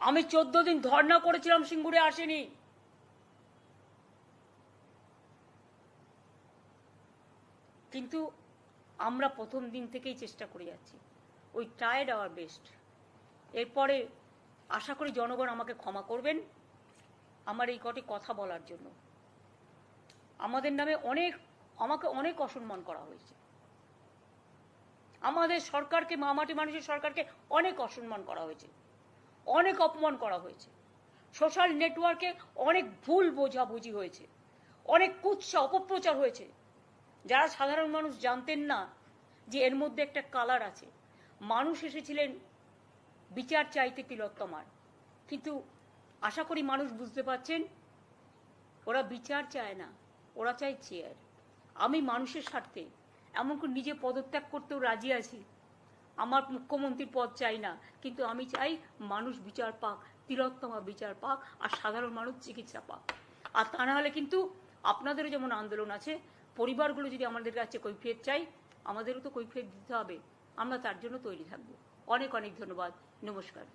আমি 14 দিন ধর্ণা করেছিলাম, সিঙ্গুরে আসেনি। কিন্তু আমরা প্রথম দিন থেকেই চেষ্টা করে যাচ্ছি। We tried our best. এরপরে আশা করি জনগণ আমাকে ক্ষমা করবেন আমার এই কটি কথা বলার জন্য। আমাদের নামে আমাকে অনেক অসম্মান করা হয়েছে। আমাদের সরকারকে, মামাটি মানুষের সরকারকে অনেক অসম্মান করা হয়েছে, অনেক অপমান করা হয়েছে। সোশ্যাল নেটওয়ার্কে অনেক ভুল বোঝাবুঝি হয়েছে, অনেক কুৎসা অপপ্রচার হয়েছে, যারা সাধারণ মানুষ জানতেন না যে এর মধ্যে একটা কালার আছে। মানুষ এসেছিলেন বিচার চাইতে তিলোত্তমার, কিন্তু আশা করি মানুষ বুঝতে পারছেন ওরা বিচার চায় না, ওরা চায় চেয়ার। আমি মানুষের স্বার্থে এমনকি নিজে পদত্যাগ করতেও রাজি আছি। আমার মুখ্যমন্ত্রীর পদ চাই না, কিন্তু আমি চাই মানুষ বিচার পাক, তিলোত্তমা বিচার পাক, আর সাধারণ মানুষ চিকিৎসা পাক। আর তা না হলে কিন্তু আপনাদেরও যেমন আন্দোলন আছে, পরিবারগুলো যদি আমাদের কাছে কৈফিয়ত চাই, আমাদেরও তো কৈফিয়ত দিতে হবে। আমরা তার জন্য তৈরি থাকবো। অনেক অনেক ধন্যবাদ। নমস্কার।